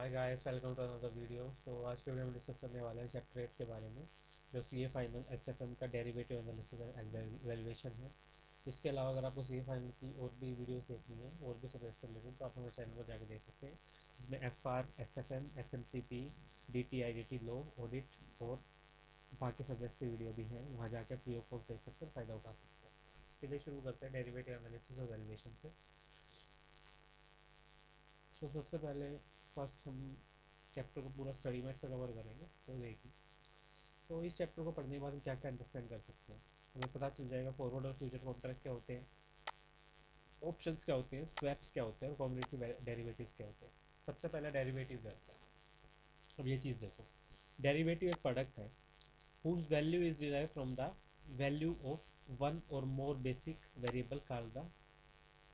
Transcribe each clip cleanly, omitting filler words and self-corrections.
Hi guys, welcome to another video. आज के video में डिस्कस करने वाले हैं चैप्टर 8 के बारे में, जो सीए फाइनल एसएफएम का डेरिवेटिव एनालिसिस एंड वैल्यूएशन है। इसके अलावा अगर आपको सीए फाइनल की और भी वीडियोस देखनी है और भी सब्जेक्ट से रिलेटेड, तो आप हमारे चैनल पर जाकर देख सकते हैं, जिसमें एफआर, एसएफएम, एसएमसीपी, डीटीआईडीटी, लॉ, ऑडिट और बाकी सब्जेक्ट से वीडियो भी हैं। वहाँ जाकर फ्री ऑफ कॉस्ट देख सकते हैं, फ़ायदा उठा सकते हैं। चलिए शुरू करते हैं डेरिवेटिव एनालिसिस और वैल्यूएशन से। सबसे पहले फर्स्ट हम चैप्टर को पूरा स्टडी मेट से कवर करेंगे, तो देखिए। इस चैप्टर को पढ़ने के बाद हम क्या क्या अंडरस्टैंड कर सकते हैं, हमें पता चल जाएगा फॉरवर्ड और फ्यूचर कॉन्ट्रैक्ट क्या होते हैं, ऑप्शंस क्या होते हैं, स्वैप्स क्या होते हैं और कम्युनिटी डेरिवेटिव्स क्या होते हैं। सबसे पहले डेरिवेटिव क्या होता है। अब ये चीज़ देखो, डेरिवेटिव एक प्रोडक्ट है whose value is derived from the value of one or more basic variable called the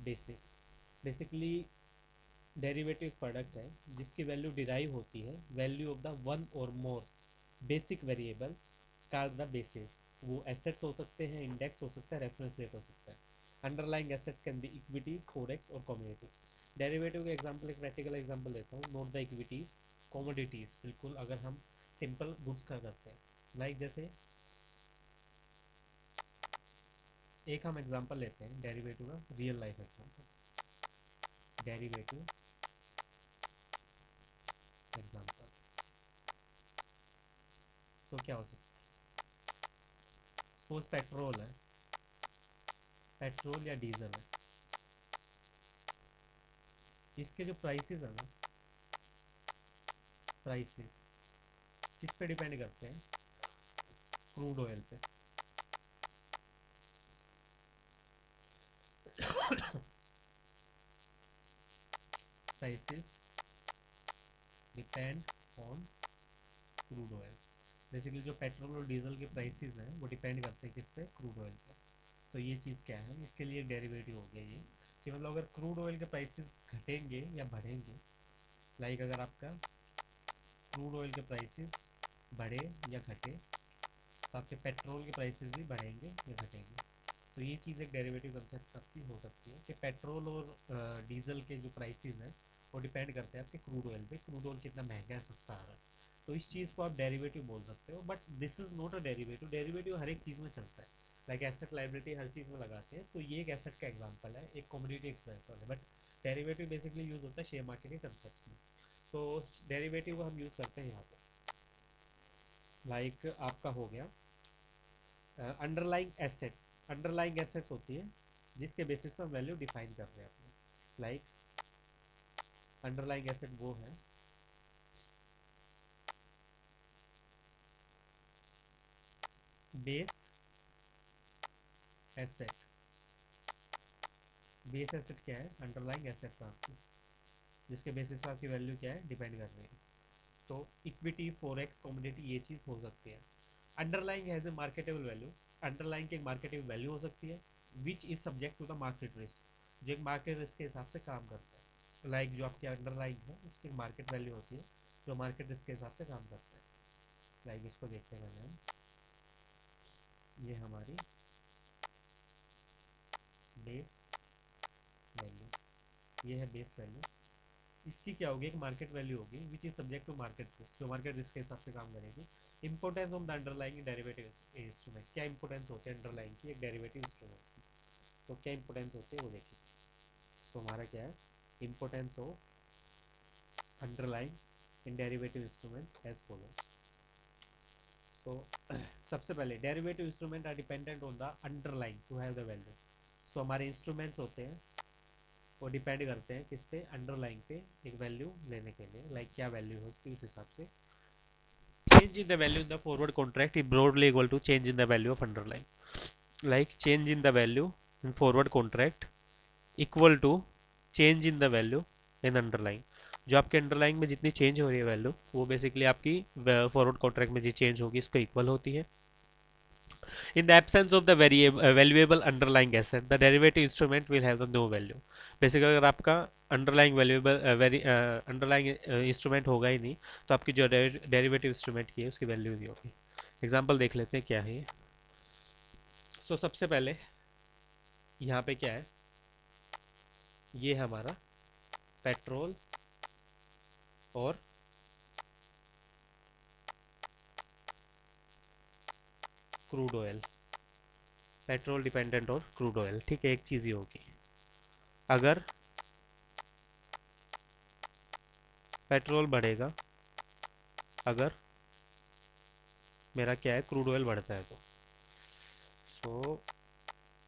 basis। Basically derivative एक प्रोडक्ट है जिसकी वैल्यू डिराइव होती है वैल्यू ऑफ द वन और मोर basic variable called the basis. वो assets हो सकते हैं, इंडेक्स हो सकता है, रेफरेंस रेट हो सकता है। Underlying assets can be equity, forex और कमोडिटी। डेरिवेटिव के एग्जांपल, एक प्रैक्टिकल एग्जांपल देता हूँ। नोट द इक्विटीज, कमोडिटीज, बिल्कुल अगर हम सिंपल गुड्स का करते हैं, लाइक जैसे एक हम एग्जांपल लेते हैं डेरिवेटिव का, real life example, derivative example. क्या हो सकता है, सपोज पेट्रोल है, पेट्रोल या डीजल है, इसके जो प्राइसेस है ना, प्राइसेस किस पे डिपेंड करते हैं, क्रूड ऑयल पे। Prices depend on crude oil. Basically जो पेट्रोल और डीजल के प्राइसेस हैं वो डिपेंड करते हैं किस पे, क्रूड ऑयल पे। तो ये चीज़ क्या है, इसके लिए डेरिवेटिव हो गया ये, कि मतलब अगर क्रूड ऑयल के प्राइसेस घटेंगे या बढ़ेंगे, लाइक अगर आपका क्रूड ऑयल के प्राइसेस बढ़े या घटे, तो आपके पेट्रोल के प्राइसेस भी बढ़ेंगे या घटेंगे। तो ये चीज़ एक डेरिवेटिव कंसेप्ट सकती हो सकती है कि पेट्रोल और डीजल के जो प्राइसेस हैं वो डिपेंड करते हैं आपके क्रूड ऑयल पे, क्रूड ऑयल कितना महंगा है, सस्ता आ रहा है। तो इस चीज़ को आप डेरिवेटिव बोल सकते हो, but this is not a derivative. Derivative हर एक चीज़ में चलता है, लाइक एसेट लाइबिलिटी हर चीज़ में लगाते हैं। तो ये एक एसेट का एग्जाम्पल है, एक कमोडिटी एग्जाम्पल है, बट डेरिवेटिव बेसिकली यूज़ होता है शेयर मार्केट के कंसेप्ट में। तो डेरिवेटिव को हम यूज़ करते हैं यहाँ पे, लाइक आपका हो गया अंडरलाइंग एसेट्स। अंडरलाइंग एसेट्स होती है जिसके बेसिस पर वैल्यू डिफाइन कर रहे हैं अपने, लाइक अंडरलाइंग एसेट वो है बेस एसेट। बेस एसेट क्या है, अंडरलाइंग एसेट्स आपकी, जिसके बेसिस पर आपकी वैल्यू क्या है, डिपेंड कर रही है। तो इक्विटी, फॉरेक्स, कमोडिटी, ये चीज़ हो सकती है। Underlying has a marketable value. Underlying की एक मार्केटेबल वैल्यू हो सकती है which is subject to the market risk, जो एक मार्केट रिस्क के हिसाब से काम करता है। लाइक जो आपकी अंडरलाइंग है उसकी मार्केट वैल्यू होती है जो मार्केट रिस्क के हिसाब से काम करता है। लाइक इसको देखते हैं पहले हम, ये हमारी बेस वैल्यू, ये है बेस वैल्यू। इसकी क्या होगी, एक मार्केट वैल्यू होगी which is subject to market risk, जो मार्केट रिस्क के हिसाब से काम करेगी। Importance of the underlying derivative instrument, क्या इंपोर्टेंस होते हैं अंडरलाइंग की एक डेरिवेटिव इंस्ट्रूमेंट्स की। तो क्या इंपोर्टेंस होती है वो देखिए। हमारा क्या है, importance of underlying in derivative instrument as follows. So सबसे पहले derivative instrument are dependent on the underlying to have the value. हमारे इंस्ट्रूमेंट्स होते हैं वो डिपेंड करते हैं किस पे, अंडरलाइंग पे एक वैल्यू लेने के लिए, लाइक क्या वैल्यू है उसकी, उस हिसाब से। change in the value in the forward contract is broadly equal to change in the value of underlying, like change in the value in forward contract equal to change in the value in underlying। जो आपके underlying में जितनी change हो रही है value, वो basically आपकी forward contract में जो चेंज होगी इसको इक्वल होती है। In the absence of the valuable underlying asset, the derivative instrument will have the no value। Basically अगर आपका अंडरलाइंग वैल्यूएबल अंडरलाइंग इंस्ट्रूमेंट होगा ही नहीं, तो आपकी जो डेरिवेटिव इंस्ट्रूमेंट की है उसकी वैल्यू नहीं होगी। एग्जांपल देख लेते हैं क्या है ये। सबसे पहले यहाँ पे क्या है, ये हमारा पेट्रोल और क्रूड ऑयल, पेट्रोल डिपेंडेंट और क्रूड ऑयल, ठीक है, एक चीज़ ही होगी। अगर पेट्रोल बढ़ेगा, अगर मेरा क्या है, क्रूड ऑयल बढ़ता है, तो सो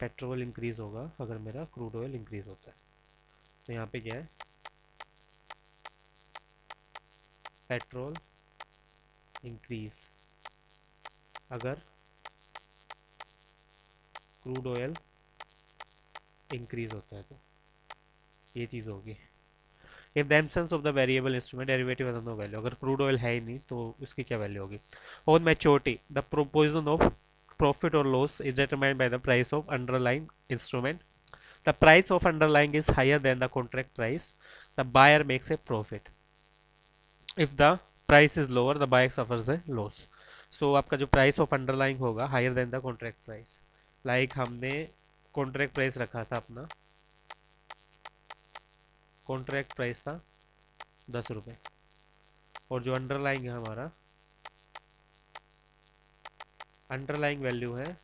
पेट्रोल इंक्रीज होगा अगर मेरा क्रूड ऑयल इंक्रीज होता है। तो यहाँ पे क्या है, पेट्रोल इंक्रीज अगर क्रूड ऑयल इंक्रीज होता है, तो ये चीज़ होगी। If the absence of the variable instrument derivative has no value, अगर क्रूड ऑयल है ही नहीं तो उसकी क्या वैल्यू होगी। On maturity the proportion of profit और loss is determined by the price of underlying instrument, the price of underlying is higher than the contract price, the buyer makes a profit, if the price is lower the buyer suffers a loss. So आपका जो price of underlying होगा higher than the contract price, like हमने contract price रखा था अपना, contract price था 10 रुपये, और जो अंडरलाइंग है हमारा, अंडरलाइंग वैल्यू है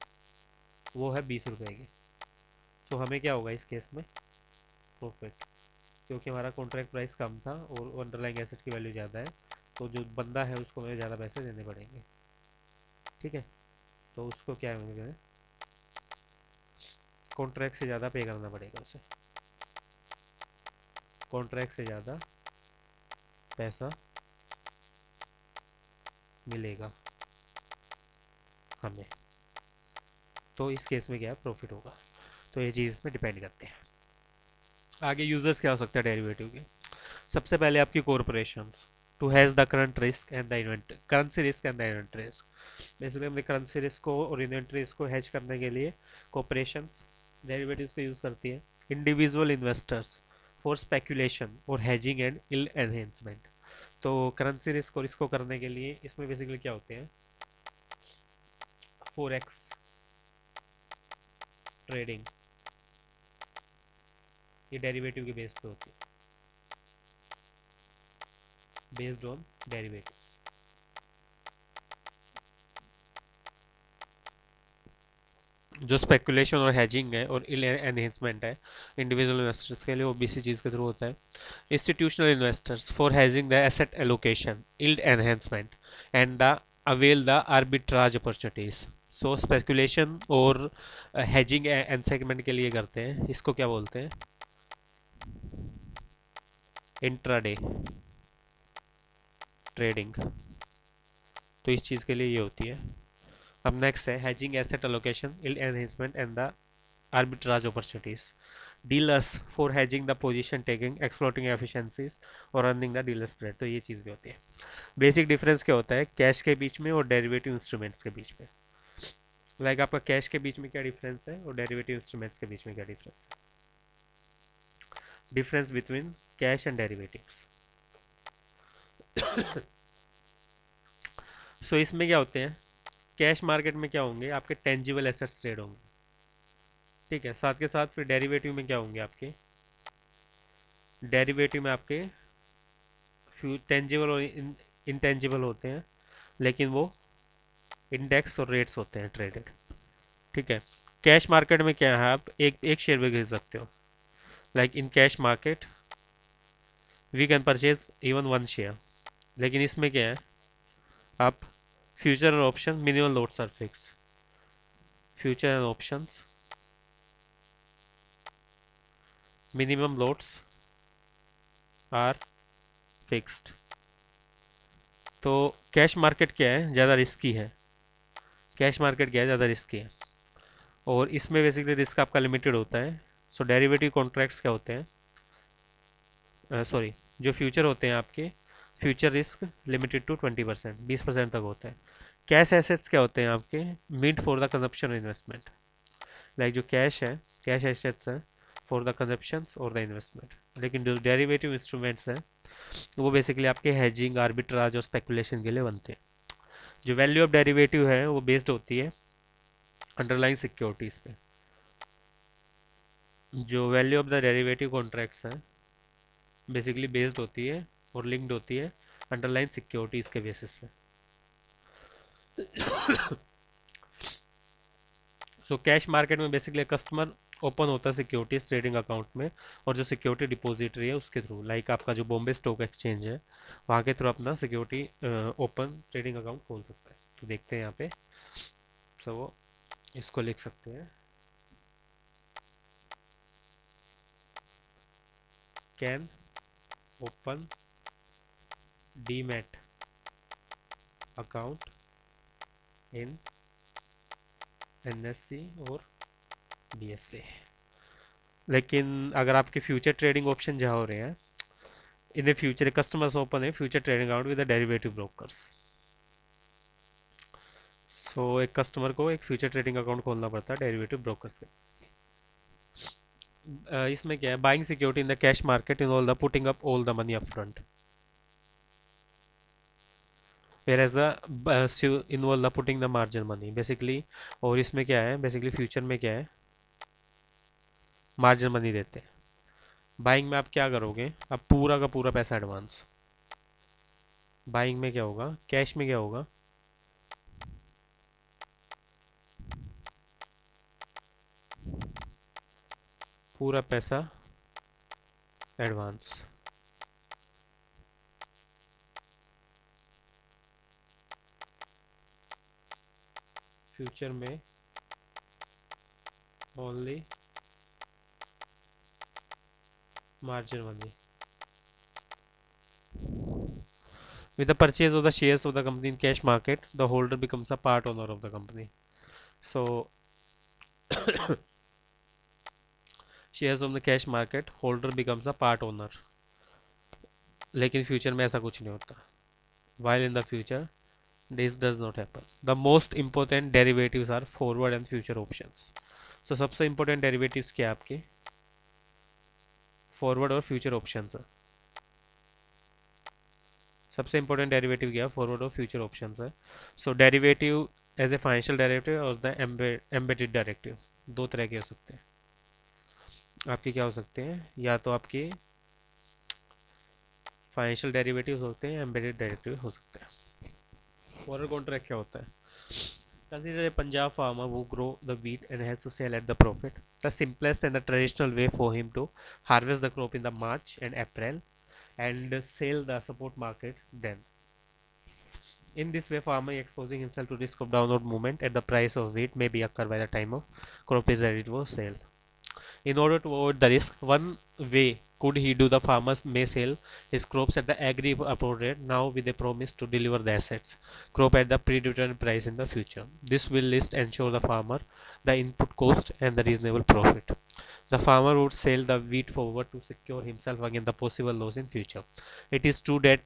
वो है 20 रुपये की। सो हमें क्या होगा इस केस में, प्रॉफिट, क्योंकि हमारा कॉन्ट्रैक्ट प्राइस कम था और अंडरलाइंग एसेट की वैल्यू ज़्यादा है, तो जो बंदा है उसको हमें ज़्यादा पैसे देने पड़ेंगे, ठीक है। तो उसको क्या है, कॉन्ट्रैक्ट से ज़्यादा पे करना पड़ेगा उसे, कॉन्ट्रैक्ट से ज़्यादा पैसा मिलेगा हमें, तो इस केस में क्या है, प्रॉफिट होगा। तो ये चीज़ इसमें डिपेंड करते हैं। आगे यूजर्स क्या हो सकते हैं डेरिवेटिव के। सबसे पहले आपकी corporations, to has the current risk and the inventory, currency risk and the inventory risk. Basically हमने करेंसी रिस्क को और इन्वेंट्री रिस्क को हैज करने के लिए कॉरपोरेशंस डेरिवेटिव्स को यूज़ करती है। इंडिविजुअल इन्वेस्टर्स फॉर स्पेकुलेशन और हैजिंग एंड इल एनहेंसमेंट। तो करेंसी रिस्क और इसको करने के लिए इसमें बेसिकली क्या होते हैं, फॉरेक्स ट्रेडिंग, ये डेरिवेटिव के बेस पे होती है, बेस्ड ऑन डेरिवेटिव। जो स्पेकुलेशन और हैजिंग है और एनहेंसमेंट है इंडिविजुअल इन्वेस्टर्स के लिए, वो बीसी चीज़ के थ्रू होता है। Institutional investors for hedging the asset allocation, yield enhancement and the avail the arbitrage opportunities. So speculation और हैजिंग एनसेगमेंट के लिए करते हैं, इसको क्या बोलते हैं, इंट्राडे ट्रेडिंग। तो इस चीज़ के लिए ये होती है। अब नेक्स्ट है hedging asset allocation, yield enhancement and the arbitrage opportunities, dealers for hedging the position taking, exploiting efficiencies और earning the dealer spread। तो ये चीज़ भी होती है। बेसिक डिफरेंस क्या होता है कैश के बीच में और डेरिवेटिव इंस्ट्रूमेंट्स के बीच में, लाइक आपका कैश के बीच में क्या डिफरेंस है और डेरिवेटिव इंस्ट्रूमेंट्स के बीच में क्या डिफरेंस है, difference between cash and derivatives. So इसमें क्या होते हैं, कैश मार्केट में क्या होंगे, आपके टेंजिबल एसेट्स ट्रेड होंगे, ठीक है। साथ के साथ फिर डेरिवेटिव में क्या होंगे आपके, डेरिवेटिव में आपके टेंजिबल और इनटेंजिबल होते हैं, लेकिन वो इंडेक्स और रेट्स होते हैं ट्रेडेड, ठीक है। कैश मार्केट में क्या है, आप एक एक शेयर भी खरीद सकते हो, like in cash market we can purchase even one share. लेकिन इसमें क्या है, आप future and option minimum lots are fix, future and options minimum lots are fixed. तो कैश मार्केट क्या है, ज़्यादा रिस्की है, कैश मार्केट क्या है, ज़्यादा रिस्की है, और इसमें बेसिकली रिस्क आपका लिमिटेड होता है। सो डेरिवेटिव कॉन्ट्रैक्ट्स क्या होते हैं, सॉरी, जो फ्यूचर होते हैं आपके, फ्यूचर रिस्क लिमिटेड टू 20%, 20% तक होता है। कैश एसेट्स क्या होते हैं आपके, meet for the consumption investment, like जो कैश है, कैश एसेट्स हैं फॉर द कंजप्शन और द इन्वेस्टमेंट। लेकिन जो डेरिवेटिव इंस्ट्रूमेंट्स हैं वो बेसिकली आपके हैजिंग, आर्बिट्राज और स्पेकुलेशन के लिए बनते हैं। जो वैल्यू ऑफ डेरिवेटिव है वो बेस्ड होती है अंडरलाइंग सिक्योरिटीज़ पे। जो value of the derivative contracts हैं बेसिकली बेस्ड होती है और लिंक्ड होती है अंडरलाइन सिक्योरिटीज के बेसिस पे। सो कैश मार्केट में बेसिकली कस्टमर ओपन होता है सिक्योरिटीज ट्रेडिंग अकाउंट में, और जो सिक्योरिटी डिपॉजिटरी है उसके थ्रू, लाइक आपका जो बॉम्बे स्टॉक एक्सचेंज है वहाँ के थ्रू अपना सिक्योरिटी ओपन ट्रेडिंग अकाउंट खोल सकता है। तो देखते हैं यहाँ पे, सो वो इसको लिख सकते हैं, can open demat account in NSC और बीएससी। लेकिन अगर आपके फ्यूचर ट्रेडिंग ऑप्शन जहाँ हो रहे हैं, in the future customers open है future trading account with derivative brokers. So एक कस्टमर को एक फ्यूचर ट्रेडिंग अकाउंट खोलना पड़ता है डेरिवेटिव ब्रोकर से। इसमें क्या है, buying security in the cash market involve the putting up all the money up front, whereas the involve the putting the margin money basically. और इसमें क्या है, बेसिकली फ्यूचर में क्या है, मार्जिन मनी देते हैं। बाइंग में आप क्या करोगे, अब पूरा का पूरा पैसा एडवांस। बाइंग में क्या होगा, कैश में क्या होगा, पूरा पैसा एडवांस। फ्यूचर में only margin money. With the purchase of the shares of the company in cash market, the holder becomes a part owner of the company. So shares on the cash market, holder becomes a part owner. लेकिन future में ऐसा कुछ नहीं होता. While in the future, this does not happen. The most important derivatives are forward and future options. So सबसे important derivatives क्या आपके, forward और फ्यूचर ऑप्शंस है। सबसे इंपॉर्टेंट डेरिवेटिव क्या है, फॉरवर्ड और फ्यूचर ऑप्शंस है। So derivative as a financial derivative और द एम्बेडेड डेरिवेटिव, दो तरह के हो सकते हैं आपके। क्या हो सकते हैं, या तो आपके फाइनेंशियल डेरिवेटिव होते हैं, एम्बेडेड डेरिवेटिव हो सकते हैं। फॉरवर्ड कॉन्ट्रैक्ट क्या होता है, consider a Punjab farmer who grow the wheat and has to sell at the profit. The simplest and the traditional way for him to harvest the crop in the March and April and sell the support market then. In this way, farmer exposing himself to risk of downward movement at the price of wheat may be occur by the time of crop is ready for sale. In order to avoid the risk, one way could he do, the farmers may sell his crops at the agri upward rate now with a promise to deliver the assets crop at the predetermined price in the future. This will list ensure the farmer the input cost and the reasonable profit. The farmer would sell the wheat forward to secure himself against the possible loss in future. It is true that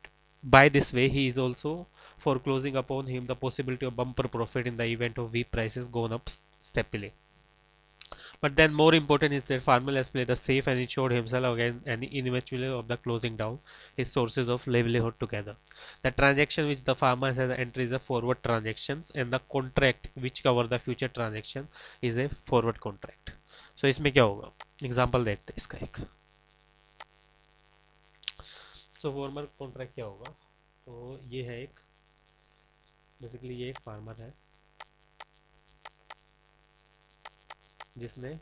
by this way he is also foreclosing upon him the possibility of bumper profit in the event of wheat prices gone up steeply. But then more important is that farmer has played a safe and insured himself against any eventuality of the closing down his sources of livelihood together. The transaction which the farmer has entered is a forward transactions, and the contract which cover the future transaction is a forward contract. So इसमें क्या होगा, example देखते हैं इसका एक। सो farmer contract क्या होगा, तो ये है एक, बेसिकली ये एक फार्मर है जिसने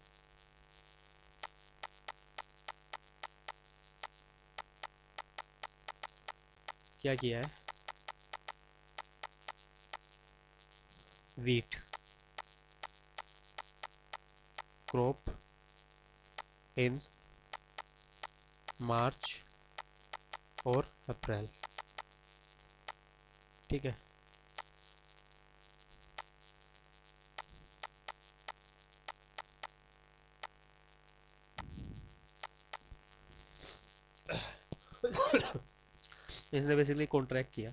क्या किया है, wheat crop in मार्च और अप्रैल, ठीक है। इसने बेसिकली कॉन्ट्रैक्ट किया,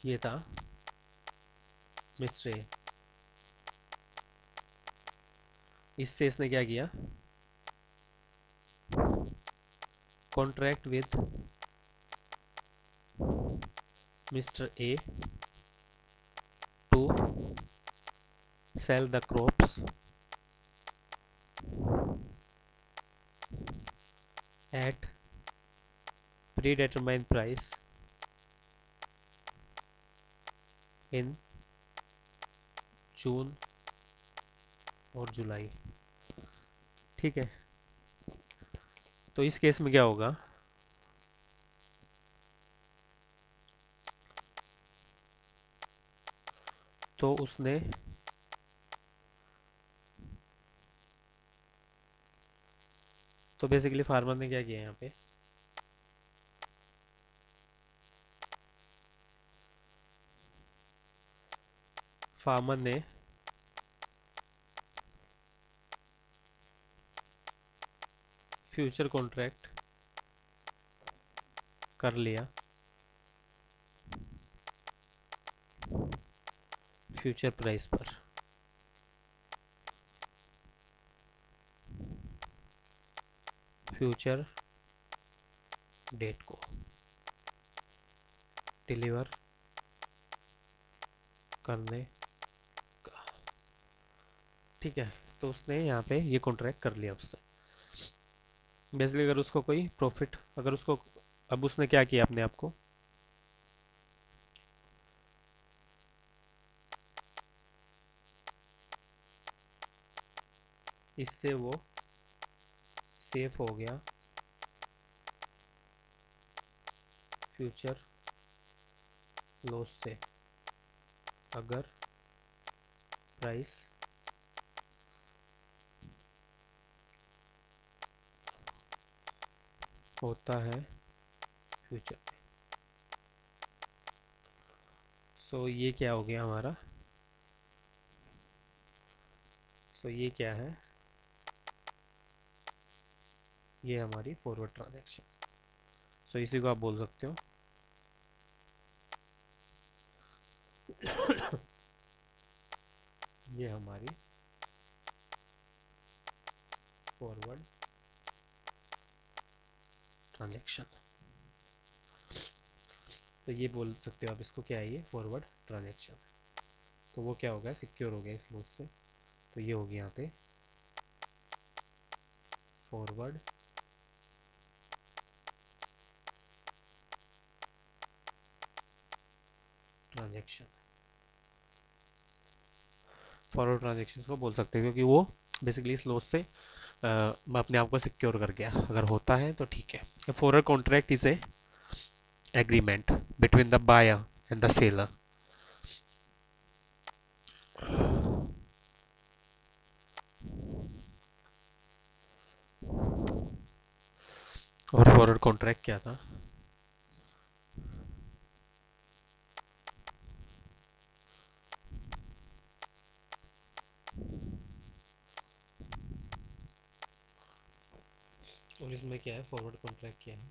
ये था मिस्टर ए, इससे इसने क्या किया, contract with mister A to sell the crops at pre determined price in June और जुलाई। ठीक है, तो इस केस में क्या होगा, तो उसने तो बेसिकली फार्मर ने क्या किया यहाँ पे, फार्मर ने फ्यूचर कॉन्ट्रैक्ट कर लिया फ्यूचर प्राइस पर, फ्यूचर डेट को डिलीवर करने का। ठीक है, तो उसने यहाँ पे ये कॉन्ट्रैक्ट कर लिया उससे। बेसिकली अगर उसको कोई प्रॉफिट, अगर उसको, अब उसने क्या किया अपने आप को, इससे वो सेफ हो गया फ्यूचर लॉस से, अगर प्राइस होता है फ्यूचर में। सो ये क्या हो गया हमारा, सो ये क्या है, ये हमारी फॉरवर्ड ट्रांजैक्शन। सो इसी को आप बोल सकते हो ये हमारी फॉरवर्ड ट्रांजैक्शन। तो ये बोल सकते हो आप इसको, क्या है ये, फॉरवर्ड ट्रांजैक्शन। तो वो क्या हो गया, सिक्योर हो गया इस लॉस से। तो ये हो गया यहाँ पे फॉरवर्ड ट्रांजैक्शन। फॉरवर्ड ट्रांजैक्शन को बोल सकते हैं क्योंकि वो बेसिकली इस लॉस से अपने आप को सिक्योर कर गया। अगर होता है तो ठीक है। Forward contract is a agreement between the buyer and the seller. और फॉरवर्ड कॉन्ट्रैक्ट क्या था, और इसमें क्या है, फॉरवर्ड कॉन्ट्रैक्ट क्या है,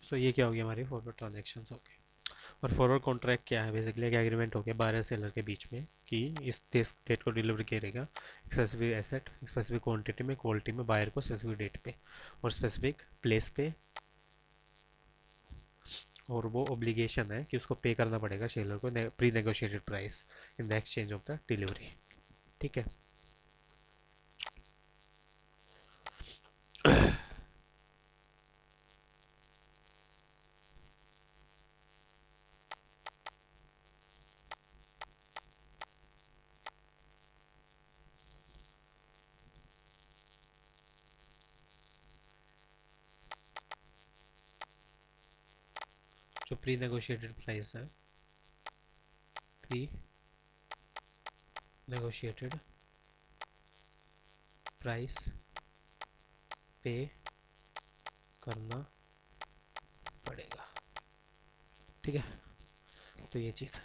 सो ये क्या हो गया, हमारी फॉरवर्ड ट्रांजेक्शन हो गए। और फॉरवर्ड कॉन्ट्रैक्ट क्या है, बेसिकली एक एग्रीमेंट हो गया बायर सेलर के बीच में कि इस डेट को डिलीवर करेगा स्पेसिफिक एसेट स्पेसिफिक क्वांटिटी में, क्वालिटी में, बायर को स्पेसिफिक डेट पे और स्पेसिफिक प्लेस पे। और वो ऑब्लिगेशन है कि उसको पे करना पड़ेगा सेलर को pre negotiated price in the exchange of the delivery. ठीक है, जो प्री नेगोशिएटेड प्राइस है, प्री नेगोशिएटेड प्राइस पे करना पड़ेगा। ठीक है, तो ये चीज़,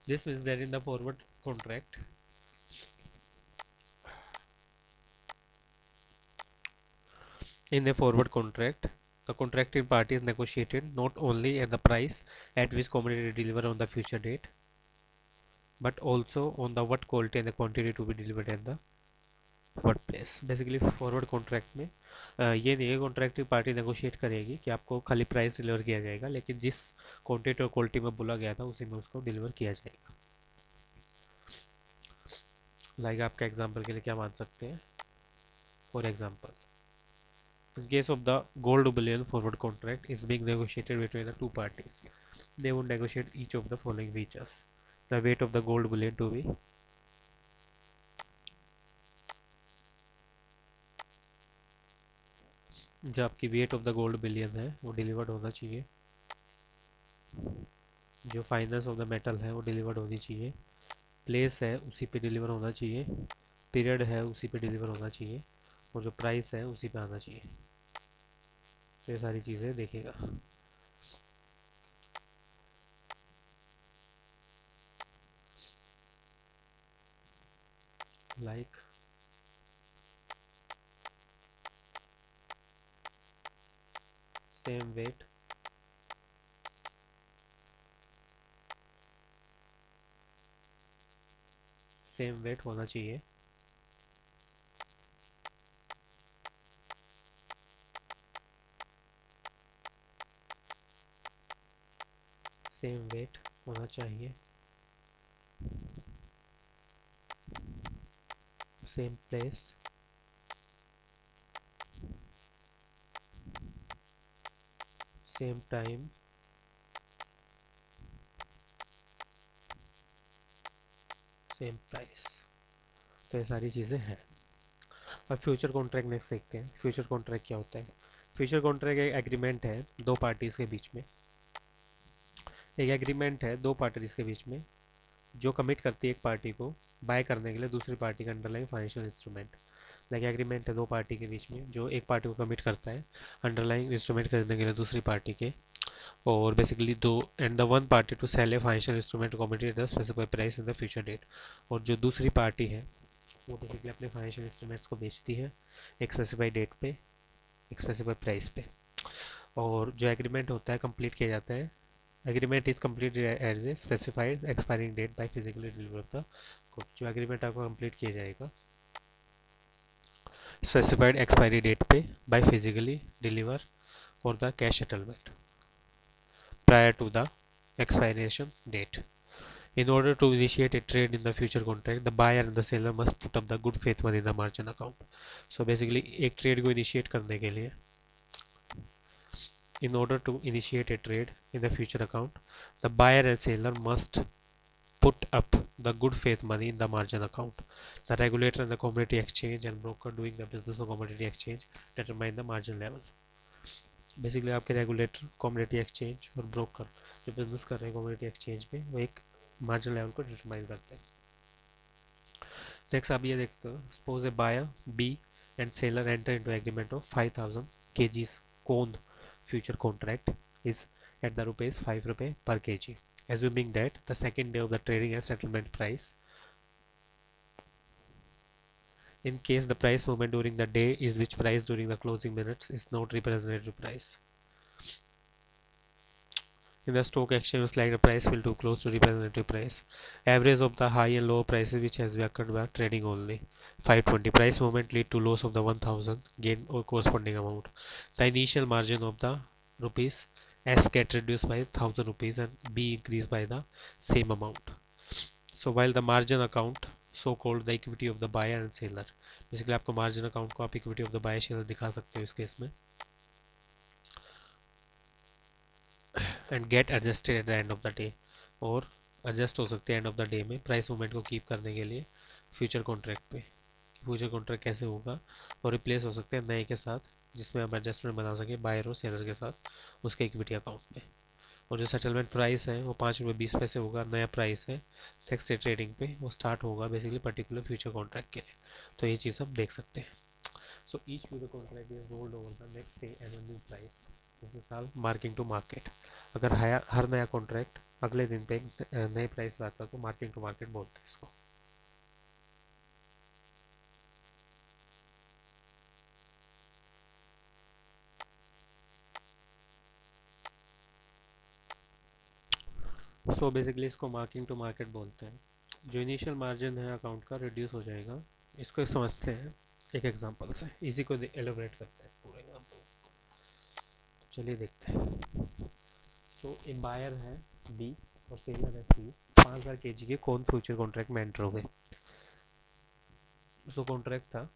this means that in the forward contract. In a forward contract, the contracting party is negotiated not only at the price at which commodity deliver on the future date, but also on the what quality and the quantity to be delivered at the what place. Basically forward contract में ये नहीं है कॉन्ट्रैक्टिव party negotiate करेगी कि आपको खाली price deliver किया जाएगा, लेकिन जिस क्वांटिटी और क्वालिटी में बोला गया था उसी में उसको डिलीवर किया जाएगा. लाइक आपका एग्जांपल के लिए क्या मान सकते हैं. For example, in case of the gold bullion forward contract is being negotiated between the two parties, they would negotiate each of the following features. The weight of the gold bullion to be जो आपकी weight of the gold billion है वो delivered होना चाहिए. जो finance of the metal है वो delivered होनी चाहिए. प्लेस है उसी पे डिलीवर होना चाहिए. पीरियड है उसी पे डिलीवर होना चाहिए. और जो प्राइस है उसी पे आना चाहिए. तो ये सारी चीज़ें देखेगा. Like same weight, same weight होना चाहिए. सेम वेट होना चाहिए. Same place, same time, same price. तो ये सारी चीज़ें हैं. अब फ्यूचर कॉन्ट्रैक्ट नेक्स्ट देखते हैं. फ्यूचर कॉन्ट्रैक्ट क्या होता है. फ्यूचर कॉन्ट्रैक्ट एक एग्रीमेंट है दो पार्टीज़ के बीच में. एक एग्रीमेंट है दो पार्टीज़ के बीच में जो कमिट करती है एक पार्टी को बाय करने के लिए दूसरी पार्टी का underline financial instrument. Like agreement है दो पार्टी के बीच में जो एक पार्टी को कमिट करता है अंडरलाइन इंस्ट्रूमेंट खरीदने के लिए दूसरी पार्टी के. और बेसिकली दो and the one party to sell a financial instrument commodity at the specified price in the future date. और जो दूसरी पार्टी है वो बेसिकली अपने फाइनेंशियल इंस्ट्रूमेंट्स को बेचती है एक स्पेसिफाइड डेट पे, एक स्पेसिफाइड प्राइस पे. और जो एग्रीमेंट होता है कंप्लीट किया जाता है. Agreement is completed as a specified expiring date by physically deliver of the good. जो एग्रीमेंट आपको कंप्लीट किया जाएगा स्पेसिफाइड एक्सपायरी डेट पे बाय फिजिकली डिलीवर और the cash settlement prior to the expiration date. In order to initiate a trade in the future contract, the buyer and the seller must put up the good faith money in the margin account. So basically एक trade को initiate करने के लिए in order to initiate a trade in the future account, the buyer and seller must put up the good faith money in the margin account. The regulator and the commodity exchange and broker doing the business of commodity exchange determine the margin level. Basically आपके regulator community exchange और broker जो business कर रहे हैं community exchange पे वो एक margin level को डिटरमाइन करते हैं. नेक्स्ट आप ये देखते हो. Suppose a buyer B and seller enter into agreement of 5000 kgs corn future contract is at the rupees 5 रुपये पर kg. Assuming that the second day of the trading and settlement price, in case the price movement during the day is which price during the closing minutes is not representative price. In the stock exchange slide, the price will too close to representative price. Average of the high and low prices which has occurred by trading only. 520 price movement lead to loss of the 1000 gain or corresponding amount. The initial margin of the rupees S get reduced by 1000 rupees and B increased by the same amount. So while the margin account so called the equity of the buyer and seller. Basically आपको margin account को आप equity of the buyer seller दिखा सकते हो इस case में. And gate adjusted at the end of the day. और adjust हो सकते हैं एंड ऑफ द डे में प्राइस मूवमेंट को कीप करने के लिए फ्यूचर कॉन्ट्रैक्ट पे. फ्यूचर कॉन्ट्रैक्ट कैसे होगा और रिप्लेस हो सकते हैं नए के साथ जिसमें हम एडजस्टमेंट बना सकें बायर और सेलर के साथ उसके इक्विटी अकाउंट में. और जो सेटलमेंट प्राइस है वो 5 रुपये 20 पैसे होगा. नया प्राइस है नेक्स्ट डे ट्रेडिंग पे वो स्टार्ट होगा बेसिकली पर्टिकुलर फ्यूचर कॉन्ट्रैक्ट के लिए. तो ये चीज़ हम देख सकते हैं. So each future contract is rolled over the next day at a new price. This is called marking to market. अगर हर नया कॉन्ट्रैक्ट अगले दिन पे एक नए प्राइस पे आता है तो मार्किंग टू मार्केट बोलते हैं इसको। सो बेसिकली इसको मार्किंग टू मार्केट बोलते हैं। जो इनिशियल मार्जिन है अकाउंट का रिड्यूस हो जाएगा। इसको समझते हैं एक एग्जांपल से, इसी को एलोबरेट करते हैं पूरे एग्जांपल। चलिए देखते हैं। सो एक बायर है बी और सेलर है सी, 5000 केजी के कौन फ्यूचर कॉन्ट्रैक्ट में एंटर हो गए। सो कॉन्ट्रैक्ट था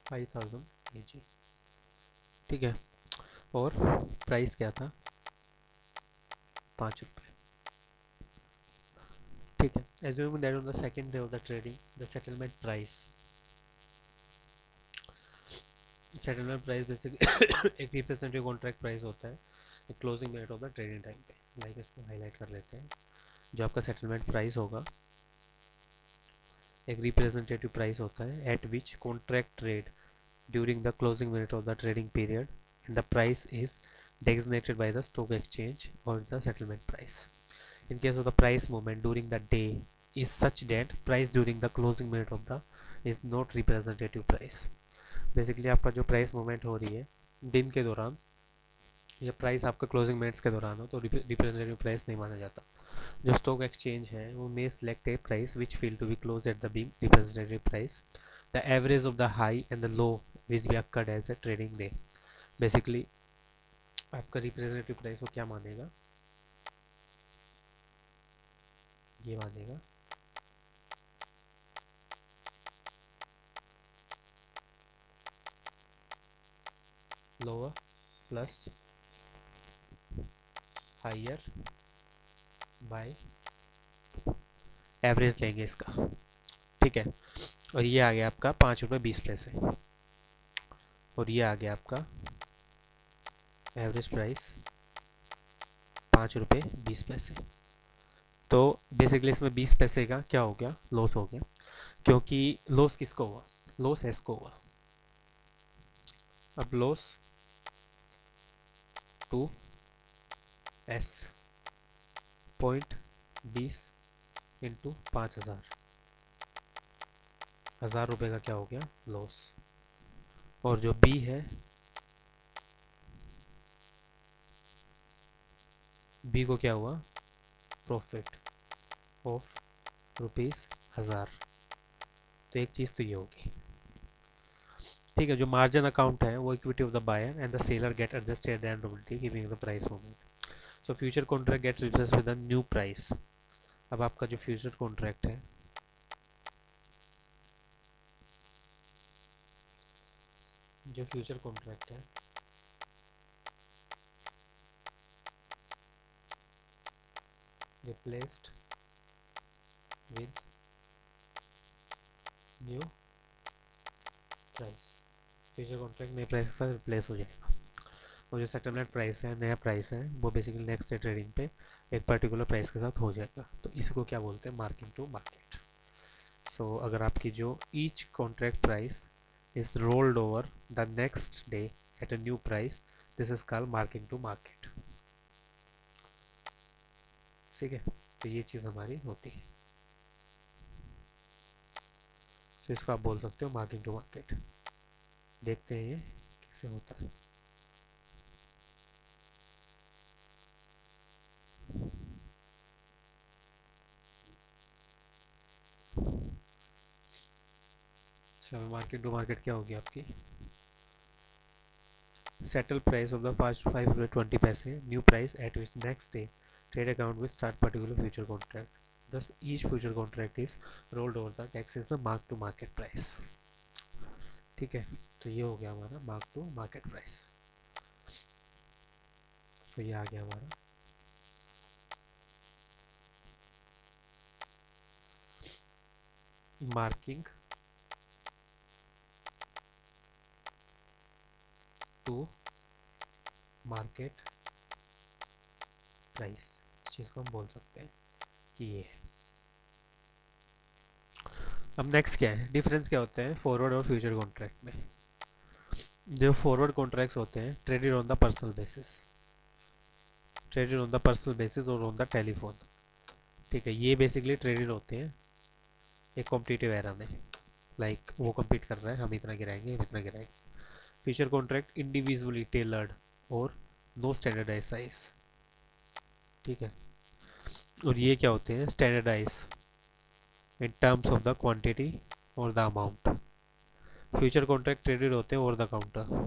5000 केजी, ठीक है, और प्राइस क्या था 5 रुपये, ठीक है। Assuming that on the second day of the trading the settlement price, settlement price basically एक रिप्रेजेंटेटिव कॉन्ट्रैक्ट प्राइस होता है एक closing minute of the trading time पे। लाइक इसको हाईलाइट कर लेते हैं। जो आपका सेटलमेंट प्राइस होगा एक रिप्रेजेंटेटिव प्राइस होता है eight which contract trade during the closing minute of the trading period and the price is designated by the stock exchange or the settlement price. In case of the price movement during the day is such that price during the closing minute of the is not representative price. Basically आपका जो price movement हो रही है दिन के दौरान या price आपका क्लोजिंग मिनट्स के दौरान हो तो रिप्रेजेंटेटिव प्राइस नहीं माना जाता। जो स्टॉक एक्सचेंज है वो may select a price which feel to be close at the big representative price the average of the high and the low which be occurred as a trading day. Basically आपका representative price वो क्या मानेगा, ये मानेगा lower plus higher by average लेंगे इसका, ठीक है। और ये आ गया आपका 5 रुपये 20 पैसे और ये आ गया आपका एवरेज प्राइस 5 रुपये 20 पैसे। तो बेसिकली इसमें 20 पैसे का क्या हो गया, लॉस हो गया, क्योंकि लॉस किसको हुआ, लॉस एस को हुआ। अब लॉस टू एस 0.20 इंटू 5000, 1000 रुपये का क्या हो गया लॉस। और जो बी है बी को क्या हुआ प्रॉफिट ऑफ ₹1000। तो एक चीज़ तो ये होगी, ठीक है। जो मार्जिन अकाउंट है वो equity of the buyer and the seller get adjusted at the end of the day giving the price movement. So future contract get replaced with the new price. अब आपका जो फ्यूचर कॉन्ट्रैक्ट है जो future contract है replaced with new price, future contract नए price के साथ replace हो जाएगा। और जो सेटलमेंट प्राइस है नया प्राइस है वो बेसिकली नेक्स्ट डे ट्रेडिंग पे एक पर्टिकुलर प्राइस के साथ हो जाएगा। तो इसको क्या बोलते हैं मार्किंग टू मार्केट। सो अगर आपकी जो each contract price is rolled over the next day at a new price this is called marking to market, ठीक है। तो ये चीज़ हमारी होती है। तो इसको आप बोल सकते हो मार्किंग टू मार्केट। देखते हैं ये कैसे होता है। चलो मार्केट टू मार्केट क्या होगी आपकी, settle price of the first 5 रुपये 20 पैसे new price at which next day trade account will start particular future contract, thus each future contract is rolled over the tax is the mark to market price, ठीक है। तो ये हो गया हमारा mark to market price. तो ये आ गया हमारा मार्किंग टू मार्केट प्राइस, इस चीज़ को हम बोल सकते हैं कि ये है। अब नेक्स्ट क्या है, डिफरेंस क्या होता है फॉरवर्ड और फ्यूचर कॉन्ट्रैक्ट में। जो फॉरवर्ड कॉन्ट्रैक्ट्स होते हैं traded on the personal basis, traded on the personal basis और ऑन द टेलीफोन, ठीक है, ये बेसिकली ट्रेडेड होते हैं एक कॉम्पिटिटिव एरा में, लाइक वो कम्पीट कर रहा है, हम इतना गिराएंगे, हम इतना गिराएंगे। फ्यूचर कॉन्ट्रैक्ट इंडिविजुअली टेलर्ड और नो स्टैंडर्डाइज साइज, ठीक है, और ये क्या होते हैं, standardize in terms of the quantity और the amount. Future contract traded होते हैं over the counter,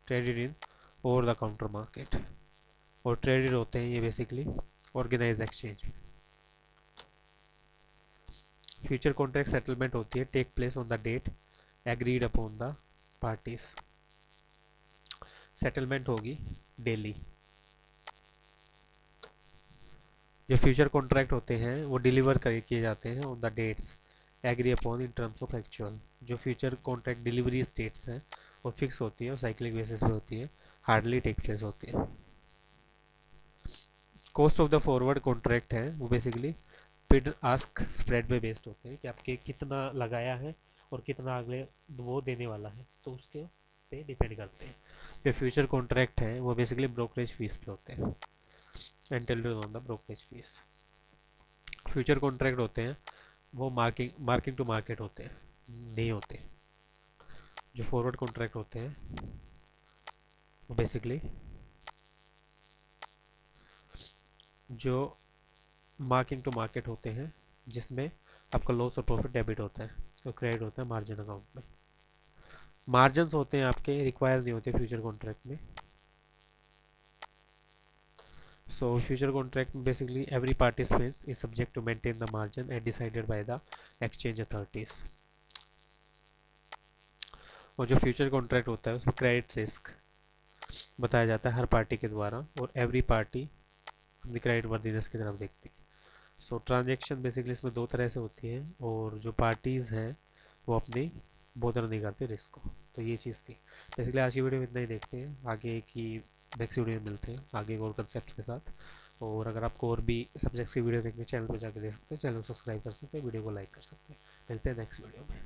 traded in over the counter market, और ट्रेडेड होते हैं ये basically organise exchange. Future contract settlement होती है take place on the date agreed upon the parties, settlement होगी daily. जो फ्यूचर कॉन्ट्रैक्ट होते हैं वो डिलीवर किए जाते हैं on the dates agree upon in terms of actual. जो फ्यूचर कॉन्ट्रैक्ट डिलीवरी डेट्स हैं वो फिक्स होती है और साइक्लिक बेसिस पे होती है, हार्डली टेक प्लेस होती है। Cost of the forward contract है वो बेसिकली बिड आस्क स्प्रेड पे बेस्ड होते हैं कि आपके कितना लगाया है और कितना अगले वो देने वाला है, तो उसके पे डिपेंड करते हैं। जो फ्यूचर कॉन्ट्रैक्ट है वो बेसिकली ब्रोकरेज फीस पे होते हैं, entailed on the brokerage fees. Future contract होते हैं वो मार्किंग टू मार्केट होते हैं, नहीं होते। जो फॉरवर्ड कॉन्ट्रैक्ट होते हैं वो बेसिकली जो मार्किंग टू मार्केट होते हैं, जिसमें आपका लॉस और प्रॉफिट डेबिट होता है, तो क्रेडिट होता है मार्जिन अकाउंट में। मार्जिन होते हैं आपके रिक्वायर नहीं होते फ्यूचर कॉन्ट्रैक्ट में। सो फ्यूचर कॉन्ट्रैक्ट में basically every participant is subject to maintain the margin and decided by the exchange authorities. और जो फ्यूचर कॉन्ट्रैक्ट होता है उसमें क्रेडिट रिस्क बताया जाता है हर पार्टी के द्वारा, और एवरी पार्टी अपनी क्रेडिट वर्दीनेस की तरफ देखती है। सो ट्रांजेक्शन बेसिकली इसमें दो तरह से होती है, और जो पार्टीज़ हैं वो अपनी बोदर नहीं करते रिस्क को। तो ये चीज़ थी बेसिकली। आज की वीडियो में इतना ही, देखते हैं आगे की नेक्स्ट वीडियो में मिलते हैं आगे और कंसेप्ट के साथ। और अगर आपको और भी सब्जेक्ट की वीडियो देखनी, चैनल पर जाकर देख सकते हैं, चैनल को सब्सक्राइब कर सकते हैं, वीडियो को लाइक कर सकते हैं। मिलते हैं नेक्स्ट वीडियो में।